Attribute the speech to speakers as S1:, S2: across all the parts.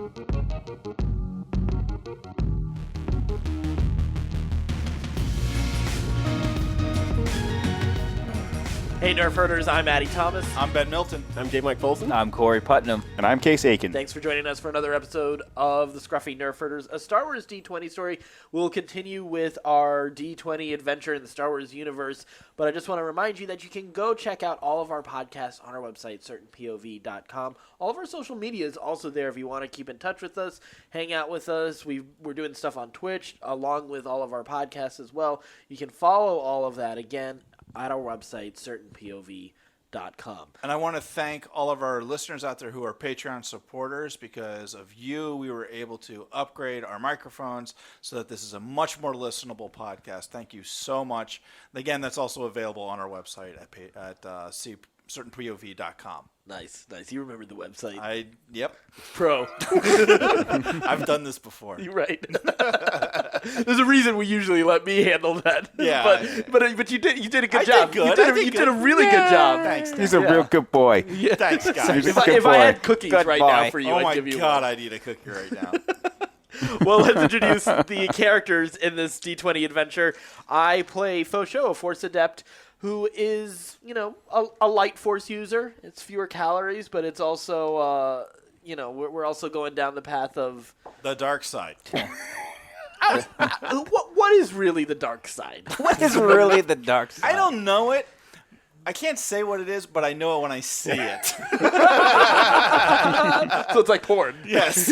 S1: Hey Nerfherders, I'm Addy Thomas.
S2: I'm Ben Milton.
S3: I'm J. Mike Folsom.
S4: I'm Corey Putnam.
S5: And I'm Case Aiken.
S1: Thanks for joining us for another episode of the Scruffy Nerfherders, a Star Wars D20 story. We'll continue with our D20 adventure in the Star Wars universe, but I just want to remind you that you can go check out all of our podcasts on our website, certainpov.com. All of our social media is also there if you want to keep in touch with us, hang out with us. We're doing stuff on Twitch along with all of our podcasts as well. You can follow all of that, again, at our website, certainpov.com.
S2: And I want to thank all of our listeners out there who are Patreon supporters. Because of you, we were able to upgrade our microphones so that this is a much more listenable podcast. Thank you so much. Again, that's also available on our website at certainpov.com.
S1: Nice. You remembered the website.
S2: Yep.
S1: Pro.
S2: I've done this before.
S1: You're right. There's a reason we usually let me handle that.
S2: Yeah.
S1: But you did a good job.
S2: Did good.
S1: You did a really good job.
S2: Thanks.
S5: He's a real good boy.
S1: Yeah.
S2: Thanks, guys.
S1: If I had cookies right now for you,
S2: Oh
S1: I'd
S2: my
S1: give you
S2: God,
S1: one.
S2: I need a cookie right now.
S1: Well, let's introduce the characters in this D20 adventure. I play Pho Sho, a Force Adept, who is, a light Force user. It's fewer calories, but it's also, we're also going down the path of
S2: The dark side.
S1: what is really the dark side?
S4: What is really the dark side?
S2: I don't know it. I can't say what it is, but I know it when I see it.
S1: So it's like porn.
S2: Yes.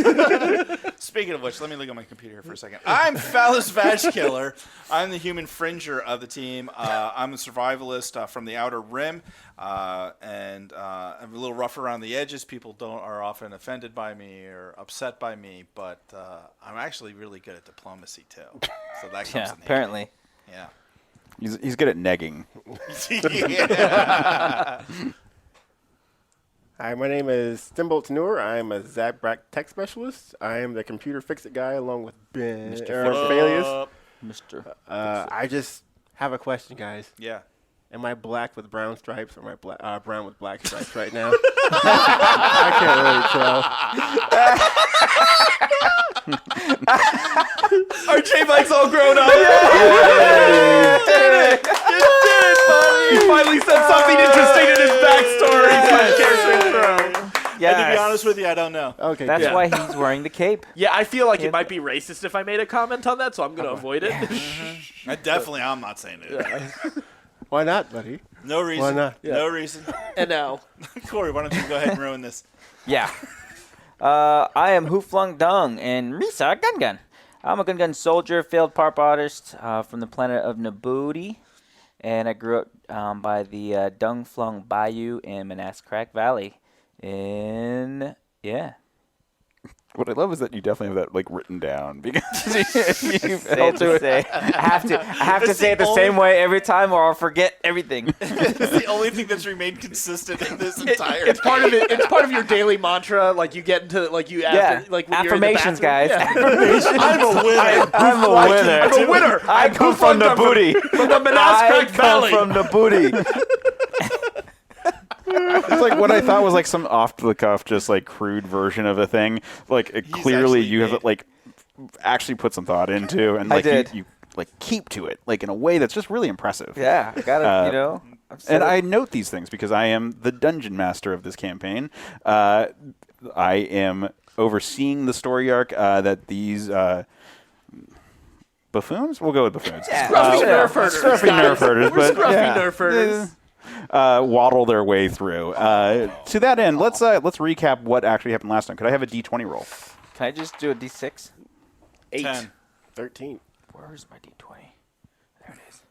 S2: Speaking of which, let me look at my computer here for a second. I'm Phallus Vag Killer. I'm the human fringer of the team. I'm a survivalist from the Outer Rim, and I'm a little rough around the edges. People are often offended by me or upset by me, but I'm actually really good at diplomacy too. So that comes in handy.
S4: Apparently.
S2: Yeah.
S5: He's good at negging.
S2: Yeah.
S3: Hi, my name is Stembolt Recaps. I'm a Zabrak tech specialist. I am the computer fix-it guy along with Ben Phallus.
S4: Mr.
S3: I just have a question, guys.
S2: Yeah.
S3: Am I black with brown stripes or am I brown with black stripes right now? I can't really tell.
S1: Our J-Mike's all grown up.
S2: You did it, buddy.
S1: He finally said something interesting in his backstory.
S4: Yeah.
S2: And to be honest with you, I don't know.
S3: Okay,
S4: That's
S3: good.
S4: why he's wearing the cape.
S1: Yeah, I feel like it might be racist if I made a comment on that, so I'm going to avoid it.
S2: I'm not saying it.
S3: Why not, buddy?
S2: No reason.
S3: Why not?
S2: No reason.
S1: And now,
S2: Corey, why don't you go ahead and ruin this?
S4: Yeah. I am Hoof Dung and Risa Gungan. I'm a Gungan soldier, failed parp artist from the planet of Nabooty. And I grew up by the Dung Flung Bayou in Manaskrak Valley.
S5: What I love is that you definitely have that written down because you
S4: I have to say it the same way every time, or I'll forget everything.
S2: It's the only thing that's remained consistent in this entire.
S1: it's part of it. It's part of your daily mantra. Like you get into when
S4: Affirmations,
S1: you're in the
S4: guys.
S1: bathroom.
S4: Affirmations.
S2: I'm a winner.
S4: I'm a winner.
S1: I'm a winner.
S4: I come from Nabooty.
S1: From the Manaskrak Valley.
S4: From Nabooty.
S5: it's like what I thought was some off the cuff, just crude version of a thing. Clearly you have actually put some thought into, and
S4: I did.
S5: you keep to it in a way that's just really impressive.
S4: Yeah, I gotta,
S5: And I note these things because I am the dungeon master of this campaign. I am overseeing the story arc that these buffoons. We'll go with buffoons.
S4: Yeah.
S1: Scruffy Nerfherders.
S5: Scruffy Nerfherders,
S1: We're
S5: but
S1: Scruffy Nerfherders.
S5: waddle their way through. To that end, let's recap what actually happened last time. Could I have a D20 roll?
S4: Can I just do a D6?
S1: 8.
S2: 10.
S3: 13.
S4: Where's my D20? There it is.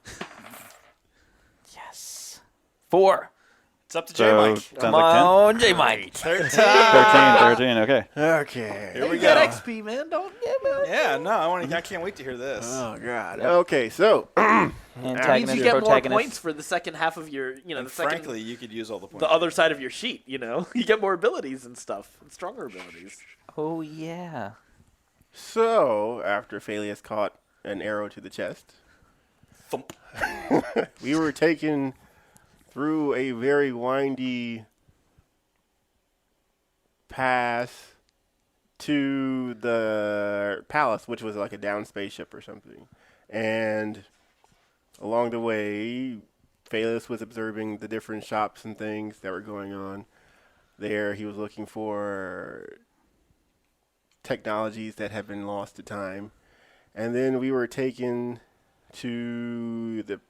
S4: Yes. 4.
S2: It's up to J-Mike.
S5: Sounds
S4: Come
S5: like 10.
S4: on, J-Mike.
S2: 13.
S5: 13, okay.
S3: Okay.
S2: Here we
S1: You
S2: go.
S1: got XP, man. Don't give it.
S2: Yeah, no, I can't wait to hear this.
S3: Oh, God. Okay, so
S1: That means
S4: Antagonist,
S1: you get more
S4: protagonist.
S1: points for the second half of your,
S2: And frankly, you could use all the points.
S1: the other side of your sheet. You get more abilities and stuff, and stronger abilities.
S4: Oh, yeah.
S3: after Phallus caught an arrow to the chest,
S2: Thump.
S3: we were taken through a very windy pass to the palace, which was like a down spaceship or something. And along the way, Phallus was observing the different shops and things that were going on there. He was looking for technologies that have been lost to time. And then we were taken to the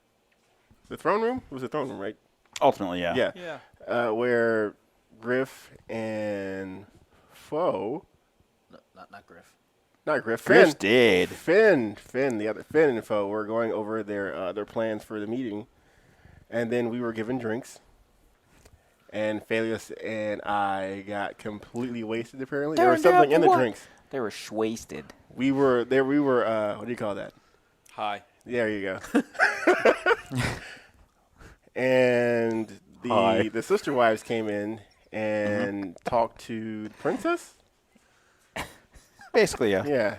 S3: throne room. It was the throne room, right?
S5: Ultimately, yeah.
S2: Yeah.
S3: Where Griff and Pho,
S1: No, not Griff.
S3: not Griff,
S5: Griff's
S3: Finn,
S5: dead.
S3: Finn, the other Finn and Pho were going over their plans for the meeting, and then we were given drinks, and Phallus and I got completely wasted. Apparently, there was something in the drinks.
S4: They were wasted.
S3: We were there. We were what do you call that?
S2: Hi.
S3: There you go. And the sister wives came in and talked to the princess.
S5: Basically, yeah.
S3: Yeah,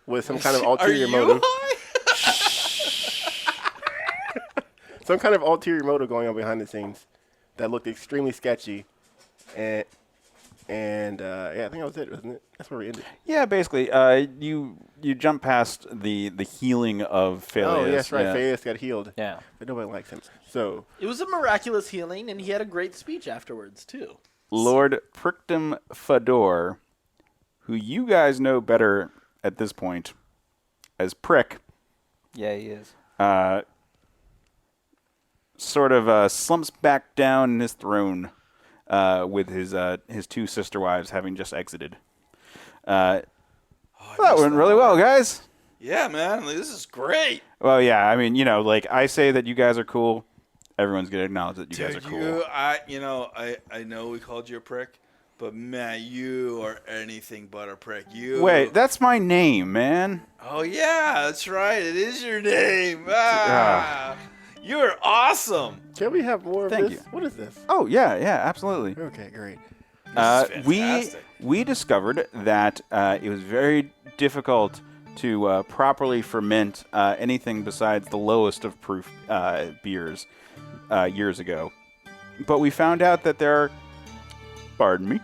S3: with some kind of ulterior motive. Some kind of ulterior motive going on behind the scenes that looked extremely sketchy. And yeah, I think that was it, wasn't it? That's where we ended.
S5: Yeah, basically, you jump past the healing of Phallus.
S3: Oh, yes, right.
S5: Yeah.
S3: Phallus got healed.
S4: Yeah.
S3: But nobody likes him. So
S1: It was a miraculous healing, and he had a great speech afterwards too.
S5: Lord Pricktam Fedor, who you guys know better at this point as Prick,
S4: Yeah, he is.
S5: sort of slumps back down in his throne with his two sister wives having just exited. That went really well, guys.
S2: Yeah, man. Like, this is great.
S5: Well, yeah, I mean, like I say that you guys are cool. Everyone's going to acknowledge that you guys are cool.
S2: I know we called you a prick, but man, you are anything but a prick.
S5: Wait, that's my name, man.
S2: Oh yeah, that's right. It is your name. You're awesome.
S3: can we have more of
S5: Thank
S3: this?
S5: you.
S3: What is this?
S5: Oh, yeah, absolutely.
S3: Okay, great.
S2: This is fantastic.
S5: We discovered that it was very difficult to properly ferment anything besides the lowest of proof beers years ago. But we found out that there are, pardon me,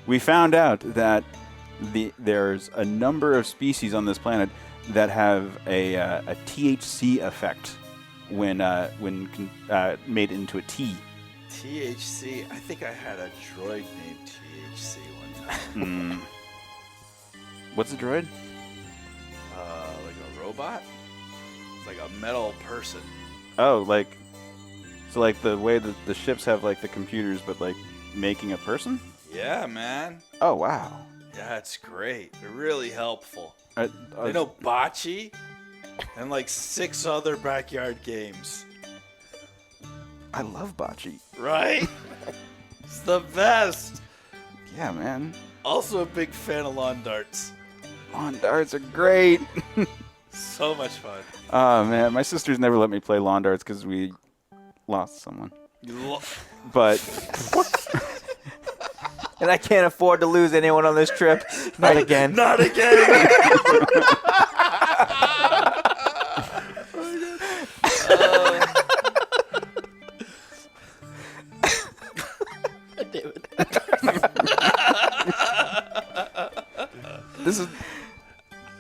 S5: we found out that there's a number of species on this planet that have a THC effect when made into a tea.
S2: THC. I think I had a droid named THC one time.
S5: What's a droid?
S2: Like a robot? It's like a metal person.
S5: Oh, so the way that the ships have like the computers, but like making a person.
S2: Yeah, man.
S5: Oh wow.
S2: Yeah, it's great. They're really helpful.
S5: I
S2: They know bocce and like 6 other backyard games.
S5: love bocce.
S2: Right? It's the best.
S5: Yeah, man.
S2: Also a big fan of lawn darts.
S5: Lawn darts are great.
S2: So much fun.
S5: Oh man, my sisters never let me play lawn darts because we lost someone. But
S4: And I can't afford to lose anyone on this trip. Not again.
S2: Not again.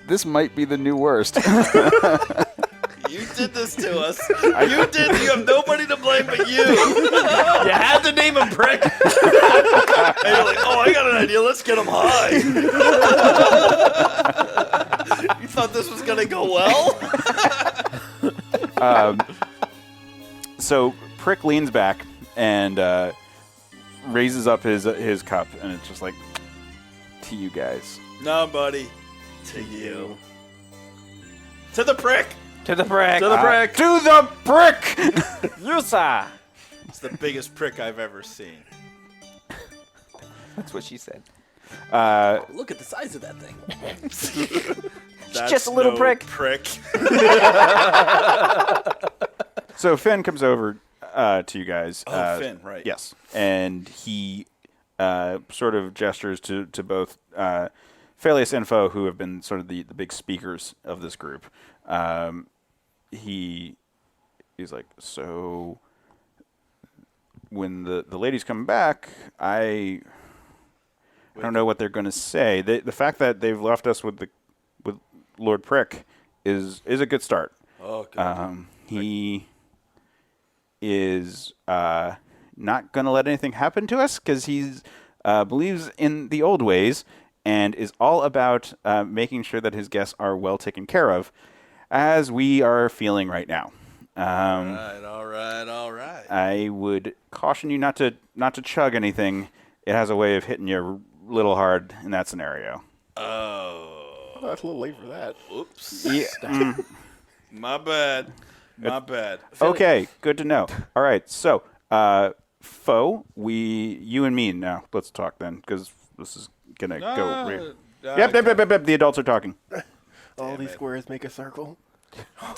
S5: this might be the new worst.
S2: You did this to us. You have nobody to blame but you.
S1: You had to name him prick.
S2: And you're like, oh, I got an idea. Let's get him high. You thought this was going to go well?
S5: So Prick leans back and raises up his cup, and it's just like, to you guys.
S2: No, buddy. To you. To the prick.
S4: To the prick.
S1: To the prick.
S5: To the prick!
S4: Yusa.
S2: It's the biggest prick I've ever seen.
S4: That's what she said.
S1: Look at the size of that thing.
S2: That's
S4: just a little
S2: no
S4: prick.
S5: So Finn comes over to you guys.
S2: Oh, Finn, right.
S5: Yes. And he sort of gestures to both Phallus and Pho, who have been sort of the big speakers of this group. He's like, so when the ladies come back, I don't know what they're going to say. The fact that they've left us with Lord Prick is a good start.
S2: Oh, good.
S5: He is not going to let anything happen to us because he believes in the old ways and is all about making sure that his guests are well taken care of, as we are feeling right now.
S2: All right.
S5: I would caution you not to chug anything. It has a way of hitting you a little hard in that scenario.
S3: Oh, that's a little late for that.
S2: Oops.
S5: Yeah.
S2: My bad.
S5: Okay, good to know. All right, so Pho, you and me now. Let's talk then, because this is gonna go. Yep. The adults are talking.
S3: All these squares make a circle.
S5: I'm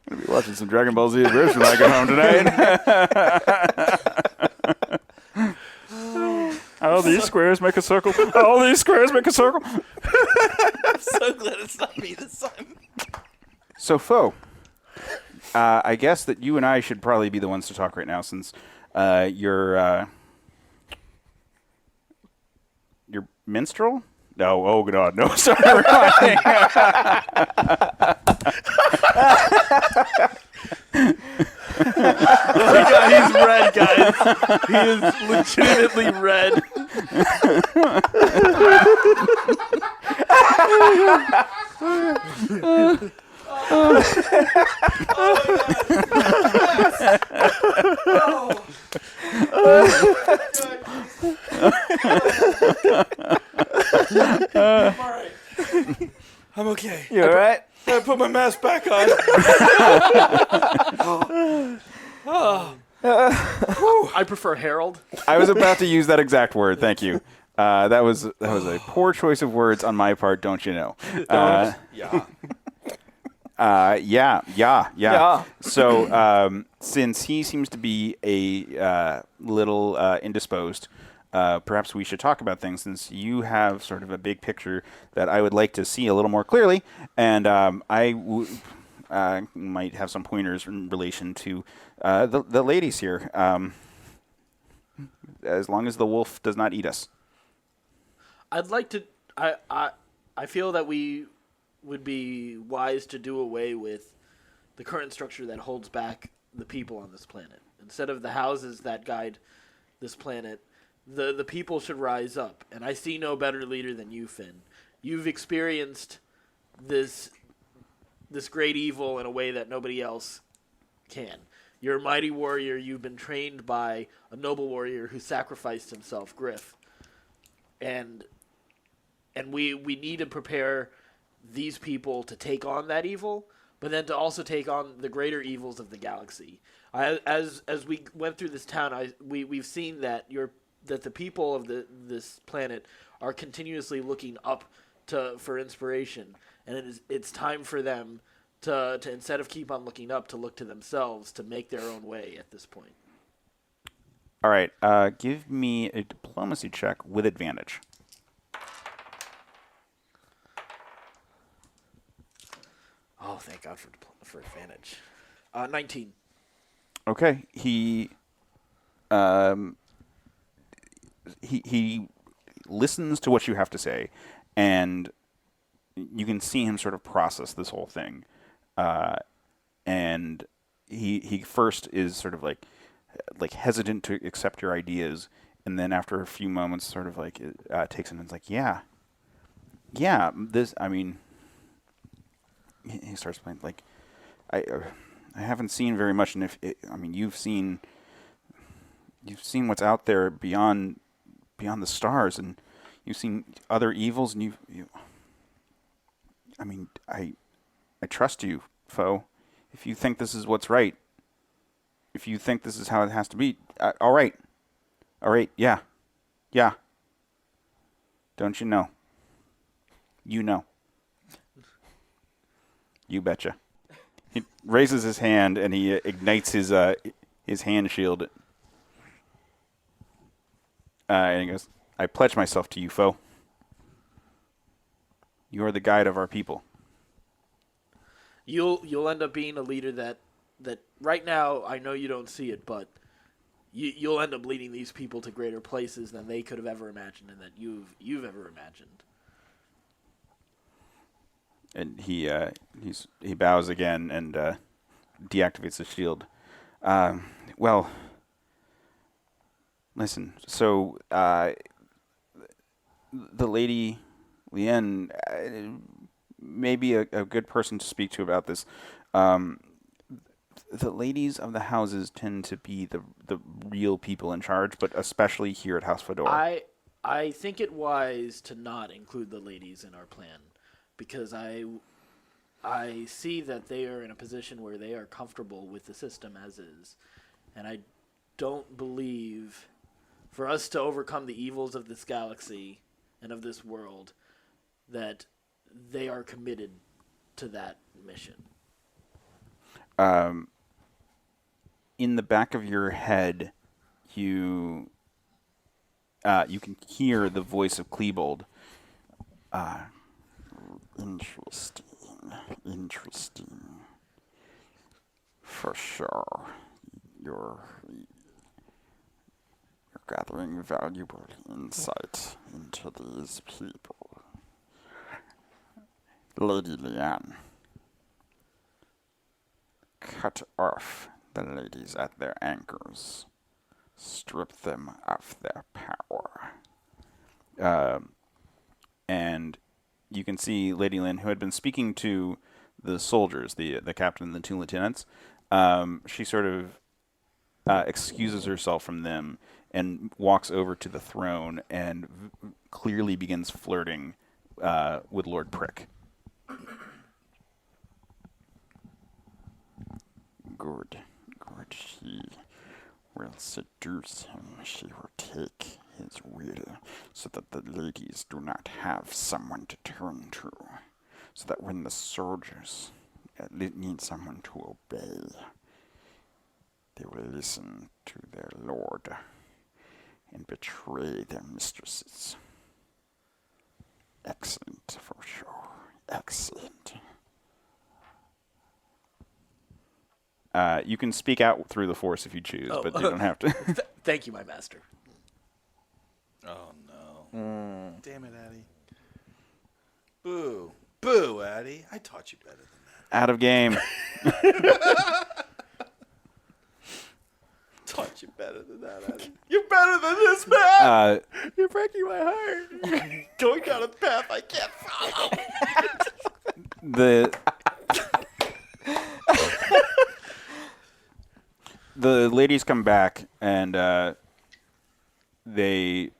S5: gonna be watching some Dragon Ball Z version when I get home tonight. All these squares make a circle. All these squares make a circle.
S2: I'm so glad it's not me this time.
S5: So, Pho, I guess that you and I should probably be the ones to talk right now, since you're minstrel? No, oh god, no, sorry.
S1: He's red, guys. He is legitimately red.
S2: I'm okay.
S4: You all right?
S2: I put my mask back on.
S1: I prefer Harold.
S5: I was about to use that exact word. Thank you. That was a poor choice of words on my part. Don't you know? Yeah. So since he seems to be a little indisposed, perhaps we should talk about things, since you have sort of a big picture that I would like to see a little more clearly, and I might have some pointers in relation to the ladies here, as long as the wolf does not eat us.
S1: I'd like to. I feel that we would be wise to do away with the current structure that holds back the people on this planet. Instead of the houses that guide this planet, the people should rise up. And I see no better leader than you, Finn. You've experienced this great evil in a way that nobody else can. You're a mighty warrior. You've been trained by a noble warrior who sacrificed himself, Griff. And we need to prepare these people to take on that evil, but then to also take on the greater evils of the galaxy. As we went through this town, we've seen that the people of this planet are continuously looking up for inspiration, and it's time for them to instead of keep on looking up, to look to themselves to make their own way at this point.
S5: All right, give me a diplomacy check with advantage.
S1: Oh, thank God for advantage. 19.
S5: Okay, he listens to what you have to say, and you can see him sort of process this whole thing. And he first is sort of like hesitant to accept your ideas, and then after a few moments, sort of like takes it and is like, yeah. This, I mean, he starts playing like, I haven't seen very much, and you've seen what's out there beyond the stars, and you've seen other evils, and I trust you, Pho. If you think this is what's right, if you think this is how it has to be, all right, yeah. Don't you know? You know. You betcha. He raises his hand and he ignites his hand shield. And he goes, "I pledge myself to you, Pho. You are the guide of our people."
S1: You'll end up being a leader that right now I know you don't see it, but you'll end up leading these people to greater places than they could have ever imagined and that you've ever imagined.
S5: And he bows again and deactivates the shield. Well, listen. So the lady Lien may be a good person to speak to about this. The ladies of the houses tend to be the real people in charge, but especially here at House Fedora.
S1: I think it wise to not include the ladies in our plan, because I see that they are in a position where they are comfortable with the system as is, and I don't believe for us to overcome the evils of this galaxy and of this world that they are committed to that mission.
S5: In the back of your head, you can hear the voice of Klebold. Interesting. For sure, you're gathering valuable insight into these people. Lady Lien, cut off the ladies at their anchors. Strip them of their power. And you can see Lady Lin, who had been speaking to the soldiers, the captain and the two lieutenants. She sort of excuses herself from them and walks over to the throne and clearly begins flirting with Lord Prick. Good. She will seduce him. She will take his will so that the ladies do not have someone to turn to. So that when the soldiers need someone to obey, they will listen to their lord and betray their mistresses. Excellent, for sure. Excellent. You can speak out through the Force if you choose, but you don't have to.
S1: Thank you, my master.
S2: Oh, no. Damn it, Addy. Boo. Boo, Addy. I taught you better than that.
S5: Out of game.
S2: Taught you better than that, Addy. You're better than this, man.
S3: You're breaking my heart.
S2: Going down a path I can't follow.
S5: The ladies come back and they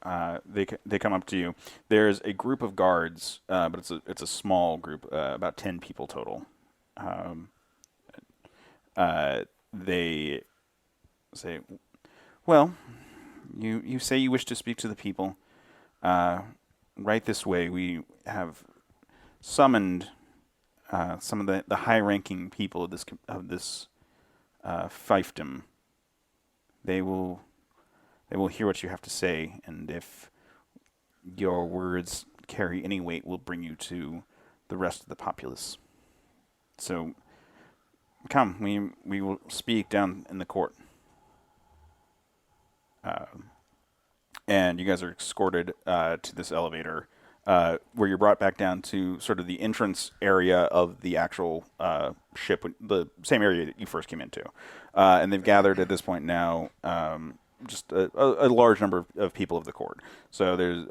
S5: come up to you. There's a group of guards, but it's a small group, about 10 people total. They say, "Well, you say you wish to speak to the people. Right this way. We have summoned some of the high-ranking people of this fiefdom. They will hear what you have to say, and if your words carry any weight, will bring you to the rest of the populace. So, come, we will speak down in the court." And you guys are escorted to this elevator, where you're brought back down to sort of the entrance area of the actual ship, the same area that you first came into. And they've gathered at this point now just a large number of people of the court. So there's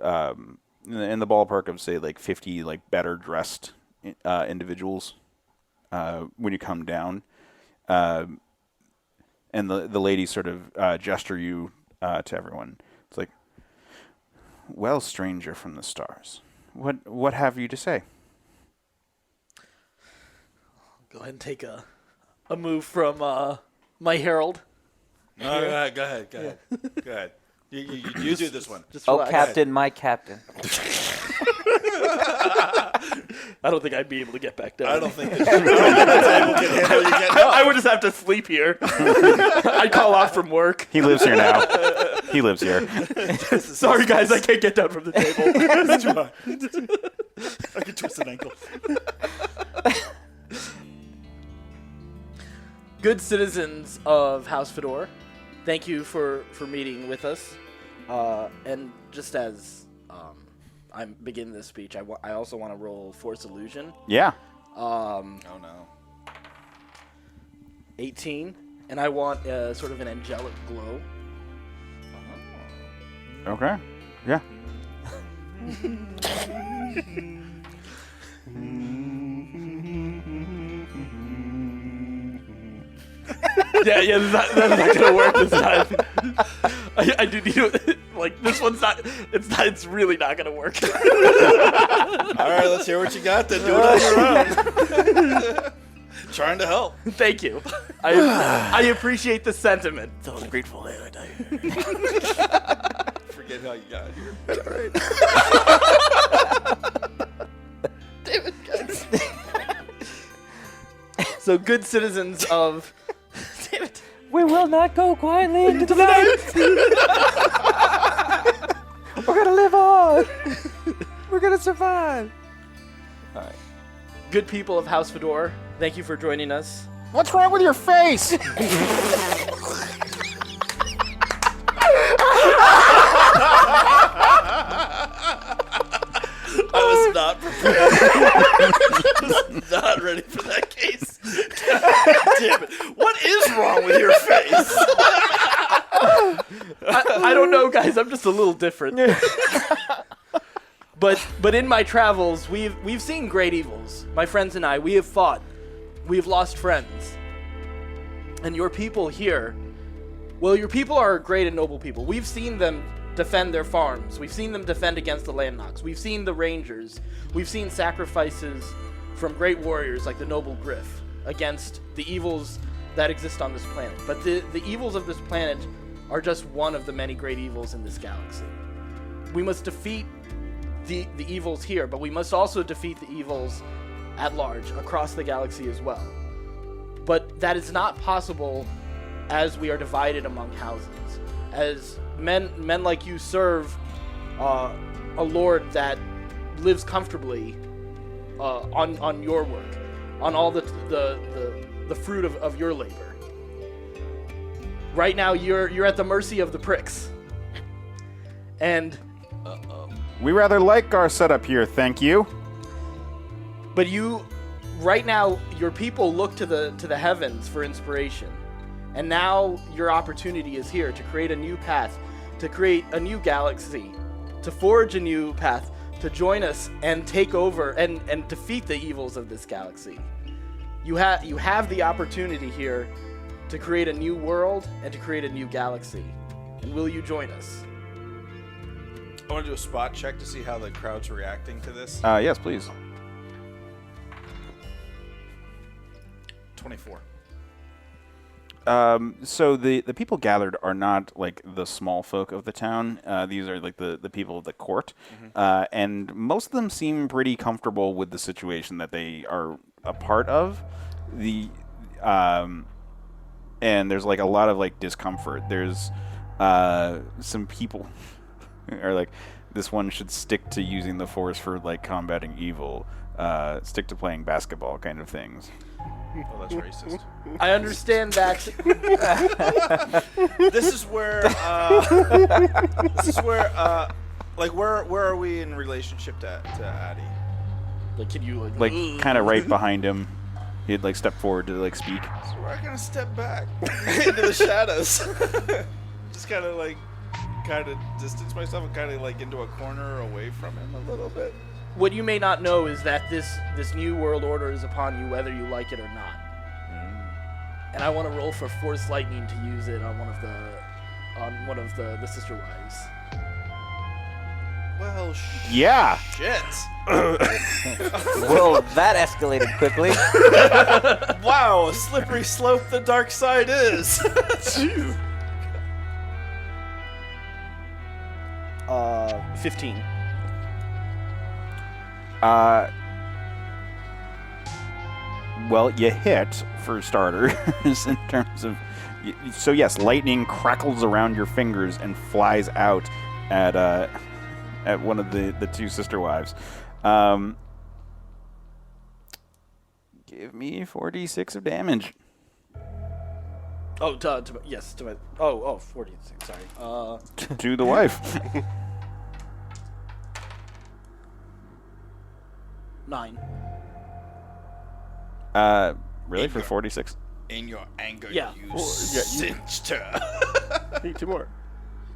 S5: in the ballpark of, say, like 50 like better dressed individuals when you come down. And the ladies sort of gesture you to everyone. It's like, "Well, stranger from the stars, what have you to say?"
S1: Go ahead and take a move from my herald.
S2: No, go ahead. You do this one.
S1: Just
S4: Oh,
S1: relax.
S4: Captain, my captain.
S1: I don't think I'd be able to get back down.
S2: I don't think the table can handle you getting up.
S1: I would just have to sleep here. I'd call off from work.
S5: He lives here now. He lives here.
S1: Sorry, guys, I can't get down from the table.
S2: It's too high. I could twist an ankle.
S1: Good citizens of House Fedor, thank you for meeting with us. And just as I begin this speech, I also want to roll Force Illusion.
S5: Yeah.
S2: Oh no.
S1: 18, and I want sort of an angelic glow.
S5: Okay. Yeah.
S1: yeah, that's not gonna work this time. I do need to, like, this one's not. It's really not gonna work.
S2: All right, let's hear what you got. Then do it on your own. Trying to help.
S1: Thank you. I appreciate the sentiment. So grateful that I.
S2: Forget how you got here.
S1: All right. Damn it, guys. So, good citizens of. Damn it.
S4: We will not go quietly into the night. We're gonna live on. We're gonna survive. All right.
S1: Good people of House Fedor, thank you for joining us.
S5: What's wrong with your face?
S2: I was not prepared. I was not ready for that case. Damn it. What is wrong with your face?
S1: I don't know, guys. I'm just a little different. But in my travels, we've seen great evils. My friends and I, we have fought. We've lost friends. And your people here, well, your people are great and noble people. We've seen them defend their farms. We've seen them defend against the Landnox. We've seen the Rangers. We've seen sacrifices from great warriors like the noble Griff against the evils that exist on this planet. But the evils of this planet are just one of the many great evils in this galaxy. We must defeat the evils here, but we must also defeat the evils at large across the galaxy as well. But that is not possible as we are divided among houses. As men like you serve a lord that lives comfortably on your work, on all the fruit of your labor. Right now, you're at the mercy of the pricks, and
S5: We rather like our setup here, thank you.
S1: but right now, your people look to the heavens for inspiration, and now your opportunity is here to create a new path, to create a new galaxy, to forge a new path, to join us and take over and defeat the evils of this galaxy. You have the opportunity here to create a new world and to create a new galaxy. And will you join us?
S2: I want to do a spot check to see how the crowd's reacting to this.
S5: Yes, please.
S2: 24.
S5: So the people gathered are not like the small folk of the town. These are like the people of the court. And most of them seem pretty comfortable with the situation that they are a part of. And there's like a lot of like discomfort. There's some people are like, this one should stick to using the Force for like combating evil, stick to playing basketball kind of things.
S2: Oh, that's racist.
S1: I understand that.
S2: This is where, like, where are we in relationship to Addy?
S1: Like, can you
S5: Like kind of right behind him. He'd like step forward to like speak.
S2: So we're gonna step back into the shadows. Just kind of distance myself and kind of like into a corner away from him a little bit.
S1: What you may not know is that this new world order is upon you whether you like it or not. And I want to roll for Force Lightning to use it on one of the sister wives.
S2: Well,
S5: Yeah.
S2: shit.
S4: Well, that escalated quickly.
S2: Wow, a slippery slope the dark side is.
S1: 15.
S5: Well, you hit, for starters, in terms of... So, yes, lightning crackles around your fingers and flies out at one of the two sister wives. Give me 4d6 of damage.
S1: Oh, yes. 46, sorry.
S5: To the wife.
S1: 9.
S5: Really? For 46?
S2: In your anger,
S1: Yeah.
S2: you cinched her.
S3: Need 2 more.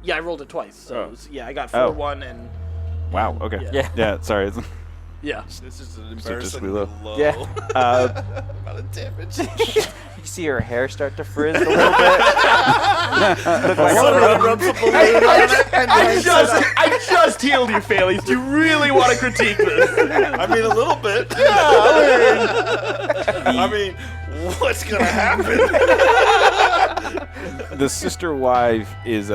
S1: Yeah, I rolled it twice. So,
S3: Oh.
S1: yeah, I got 4,
S5: Oh.
S1: 1, and...
S5: Wow, okay.
S1: Yeah.
S5: Yeah, sorry.
S1: Yeah.
S2: This is an
S5: Statistically
S2: embarrassingly
S5: low.
S2: low
S4: Yeah.
S2: amount of damage.
S4: You see her hair start to frizz a little bit. Look like
S2: Someone rubs a balloon on it and
S1: I just healed you, Phallus. Do you really want to critique this?
S2: I mean, a little bit. I mean, what's gonna happen?
S5: The sister wife is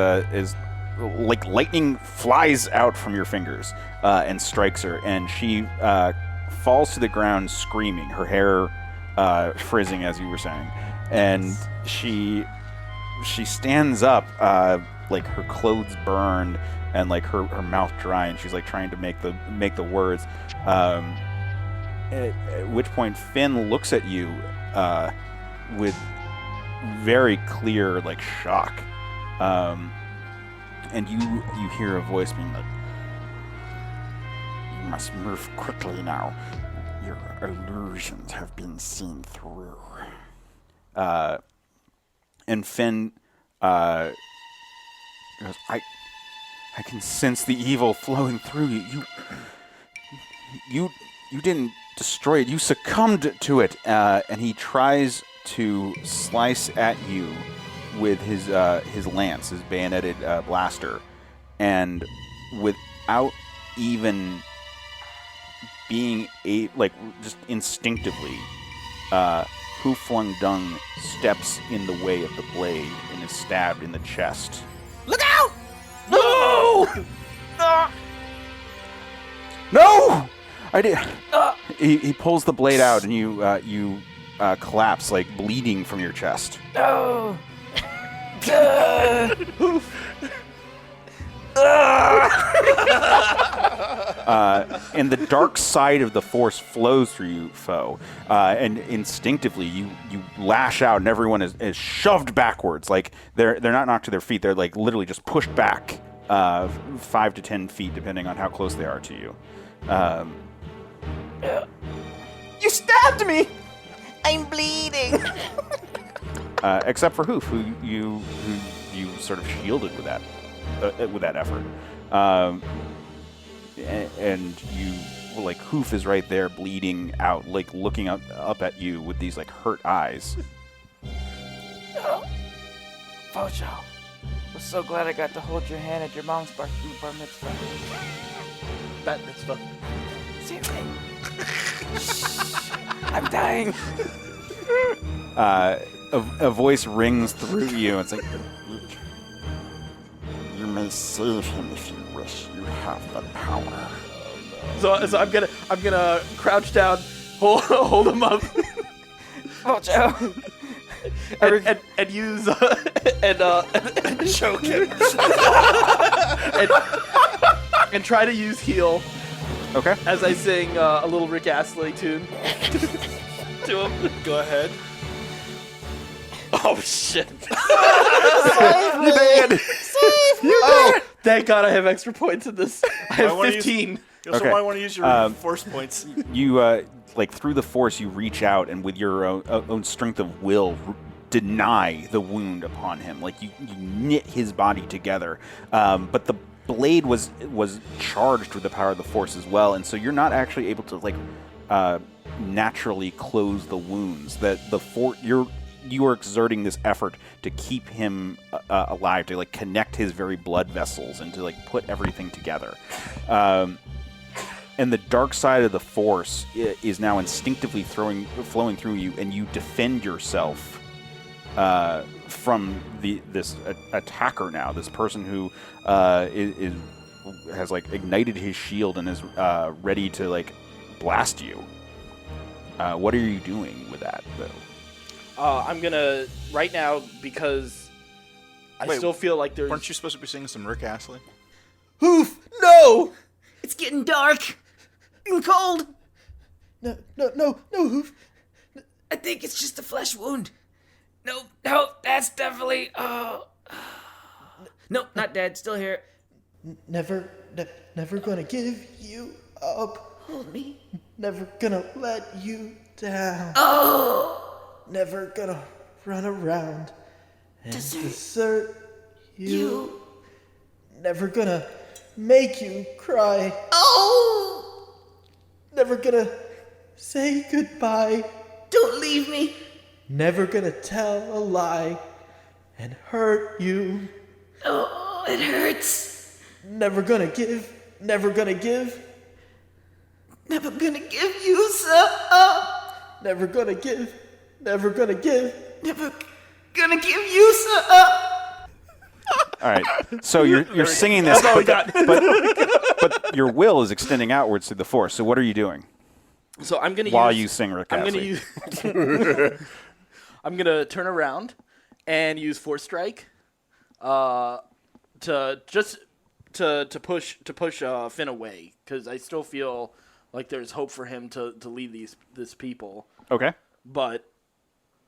S5: like lightning flies out from your fingers and strikes her, and she falls to the ground screaming, her hair frizzing, as you were saying, and she stands up, like her clothes burned and like her mouth dry, and she's like trying to make the words. At which point Finn looks at you with very clear like shock, and you hear a voice being like, "You must move quickly now. Your illusions have been seen through." And Finn goes, I can sense the evil flowing through you. You didn't destroy it. You succumbed to it. And he tries to slice at you with his lance, his bayoneted blaster, and without even being just instinctively, Hoof Dung steps in the way of the blade and is stabbed in the chest.
S1: Look out! No!
S5: No! I did. He pulls the blade out, and you collapse, like bleeding from your chest.
S4: No!
S5: And the dark side of the Force flows through you, Pho. And instinctively, you lash out, and everyone is shoved backwards. Like they're not knocked to their feet; they're like literally just pushed back 5 to 10 feet, depending on how close they are to you.
S4: You stabbed me! I'm bleeding!
S5: Except for Hoof, who you sort of shielded with that effort. And you, like, Hoof is right there bleeding out, like looking up at you with these like hurt eyes.
S4: Pho Sho, I'm so glad I got to hold your hand at your mom's bar mitzvah.
S1: Bat mitzvah.
S4: Seriously? I'm dying.
S5: A voice rings through you. It's like, you may save him if you wish. You have the power.
S1: So I'm gonna crouch down, hold him up,
S4: Pho Sho.
S1: and use and
S2: Choke him.
S1: and try to use heal
S5: Okay.
S1: as I sing a little Rick Astley tune to him.
S2: Go ahead.
S1: Oh shit!
S5: You did.
S1: Oh, thank God I have extra points in this. I have
S2: wanna
S1: 15.
S2: You also
S5: Okay.
S2: might want to use your force points.
S5: You like through the Force, you reach out and with your own strength of will deny the wound upon him. Like you knit his body together, but the blade was charged with the power of the Force as well, and so you're not actually able to like naturally close the wounds. That you are exerting this effort to keep him alive, to like connect his very blood vessels and to like put everything together. And the dark side of the Force is now instinctively flowing through you, and you defend yourself from this attacker now. This person who has like ignited his shield and is ready to like blast you. What are you doing with that, though?
S1: I'm gonna right now because I still feel like there's.
S2: Weren't you supposed to be singing some Rick Astley?
S1: Hoof? No!
S6: It's getting dark and cold.
S1: No, Hoof.
S6: I think it's just a flesh wound. No, that's definitely. Nope, not dead. Still here.
S1: Never gonna give you up.
S6: Hold me.
S1: Never gonna let you down.
S6: Oh,
S1: Never gonna run around and
S6: Desert
S1: desert you.
S6: you.
S1: Never gonna make you cry.
S6: Oh,
S1: Never gonna say goodbye.
S6: don't leave me.
S1: Never gonna tell a lie and hurt you.
S6: Oh, it hurts.
S1: Never gonna give. Never gonna give.
S6: Never gonna give you some.
S1: Never gonna give. Never gonna give.
S6: Never gonna give you some.
S5: All right. So you're singing this, but your will is extending outwards through the Force. So what are you doing
S1: So I'm gonna
S5: while
S1: use,
S5: you sing Rick
S1: I'm
S5: Astley?
S1: gonna use. I'm gonna turn around and use Force Strike, to push Finn away because I still feel like there's hope for him to lead this people,
S5: Okay.
S1: but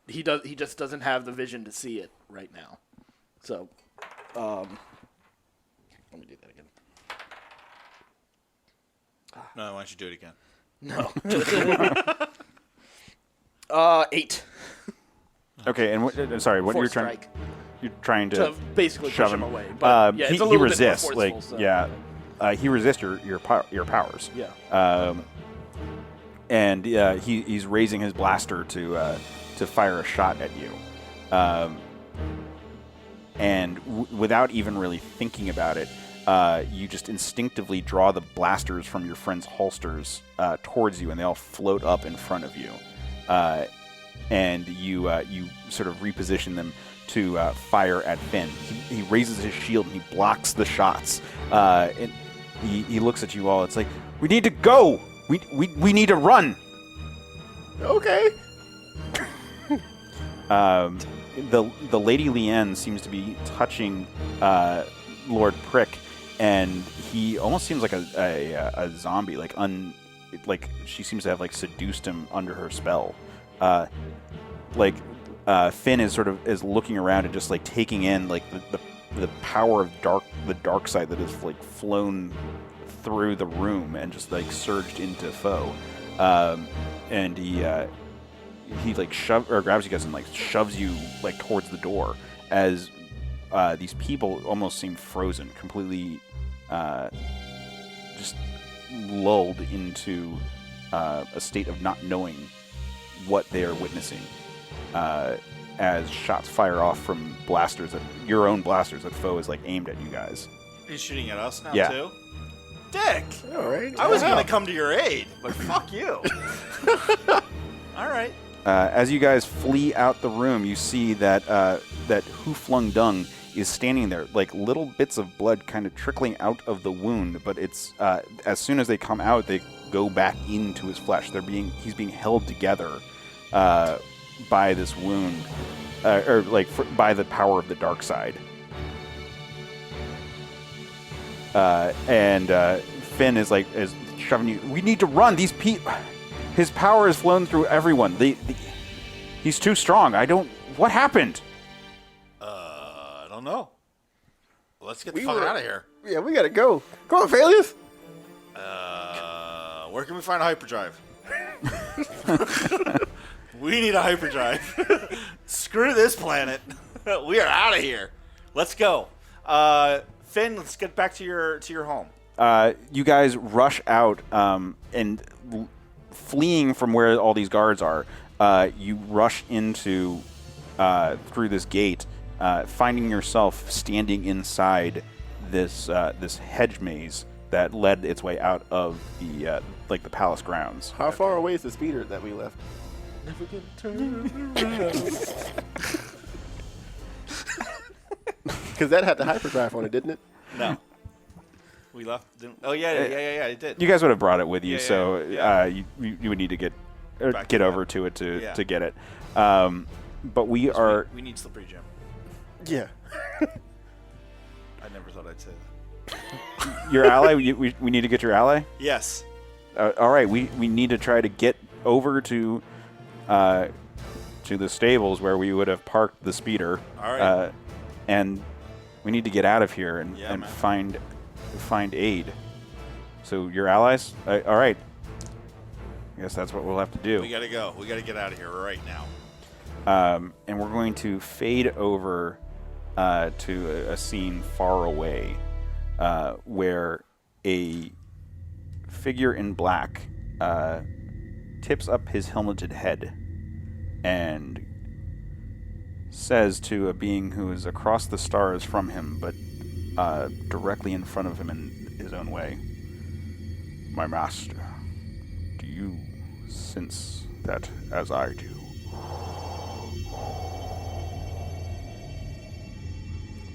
S1: he just doesn't have the vision to see it right now. So, let me do that again.
S2: No, why don't you do it again?
S1: No. 8.
S5: Okay. And sorry, what
S1: Force
S5: you're trying?
S1: Strike
S5: You're trying
S1: to
S5: to
S1: basically
S5: shove
S1: push him away. But yeah,
S5: he
S1: it's a little bit more
S5: resists.
S1: forceful,
S5: Like
S1: so.
S5: he resists your powers.
S1: Yeah.
S5: And he's raising his blaster to fire a shot at you, and without even really thinking about it, you just instinctively draw the blasters from your friend's holsters towards you, and they all float up in front of you, and you sort of reposition them to fire at Finn. He raises his shield and he blocks the shots, and he looks at you all. It's like, we need to go. We need to run.
S3: Okay.
S5: The Lady Leanne seems to be touching Lord Prick, and he almost seems like a zombie. Like she seems to have like seduced him under her spell. Finn is looking around and just like taking in like the power of the dark side that has like flown through the room and just like surged into Pho, and he like grabs you guys and like shoves you like towards the door as these people almost seem frozen, completely just lulled into a state of not knowing what they are witnessing, as shots fire off from your own blasters that Pho is like aimed at you guys.
S2: He's shooting at us now
S5: Yeah.
S2: too. Dick.
S3: All right.
S2: I was gonna come to your aid, but fuck you. All right.
S5: As you guys flee out the room, you see that Hoof Dung is standing there, like little bits of blood kind of trickling out of the wound. But it's as soon as they come out, they go back into his flesh. He's being held together by this wound, by the power of the dark side. And Finn is shoving you. We need to run. These people. His power has flown through everyone. He's too strong. What happened?
S2: I don't know. Let's get the fuck out of here.
S3: Yeah, we gotta go. Come on, Phallus.
S2: Where can we find a hyperdrive? We need a hyperdrive. Screw this planet. We are out of here. Let's go. Finn, let's get back to your home.
S5: You guys rush out, and fleeing from where all these guards are, you rush into through this gate, finding yourself standing inside this hedge maze that led its way out of the palace grounds.
S3: How far away is the speeder that we left?
S1: Never gonna turn around.
S3: Because that had the hyperdrive on it, didn't it?
S2: No. We left. Oh yeah, I did.
S5: You guys would have brought it with you,
S2: Yeah,
S5: so
S2: yeah.
S5: You would need to get
S2: Back to
S5: over
S2: that.
S5: to it to
S2: Yeah.
S5: get it. But we are.
S2: We need slippery Jim.
S3: Yeah.
S2: I never thought I'd say that.
S5: Your ally. We need to get your ally.
S2: Yes.
S5: All right, we need to try to get over to the stables where we would have parked the speeder.
S2: All right.
S5: And we need to get out of here and,
S2: Yeah,
S5: and
S2: man.
S5: find aid. So your allies? All right. I guess that's what we'll have to do.
S2: We gotta go. We gotta get out of here right now.
S5: And we're going to fade over to a scene far away where a figure in black tips up his helmeted head and says to a being who is across the stars from him, but directly in front of him in his own way, "My master, do you sense that as I do?"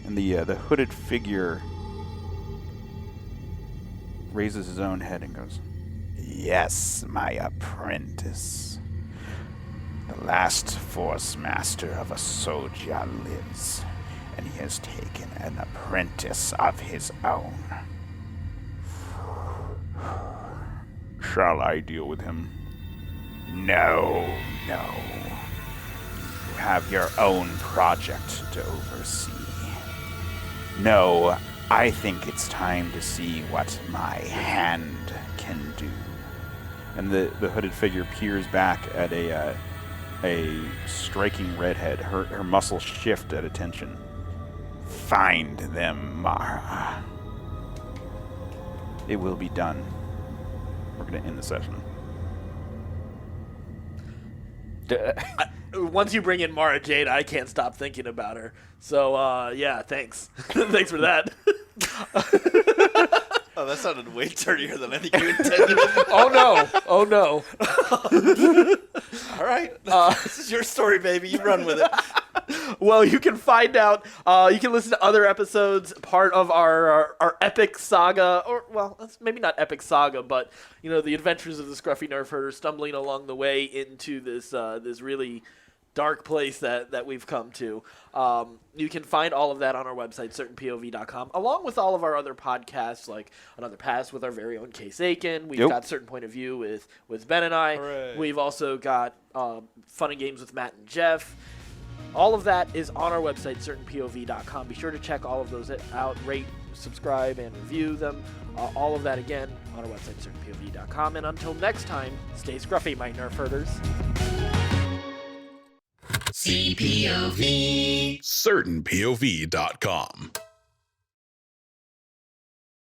S5: And the hooded figure raises his own head and goes, "Yes, my apprentice. The last Force Master of a soldier lives, and he has taken an apprentice of his own. Shall I deal with him?" No. You have your own project to oversee. No, I think it's time to see what my hand can do. And the hooded figure peers back at a striking redhead. Her muscles shift at attention. "Find them, Mara. It will be done." We're going to end the session.
S1: Once you bring in Mara Jade, I can't stop thinking about her. So, yeah, thanks. Thanks for that.
S2: Oh, that sounded way dirtier than I think you intended.
S1: Oh, no.
S2: All right. This is your story, baby. You run with it.
S1: Well, you can find out, you can listen to other episodes, part of our epic saga, or, well, maybe not epic saga, but, the adventures of the Scruffy Nerfherders stumbling along the way into this really dark place that we've come to. You can find all of that on our website, certainpov.com, along with all of our other podcasts, like Another Pass with our very own Case Aiken. We've got Certain Point of View with Ben and I.
S2: Hooray.
S1: We've also got Fun and Games with Matt and Jeff. All of that is on our website, certainpov.com. Be sure to check all of those out, rate, subscribe, and review them. All of that, again, on our website, certainpov.com. And until next time, stay scruffy, my nerf herders.
S7: CPOV. CertainPOV.com.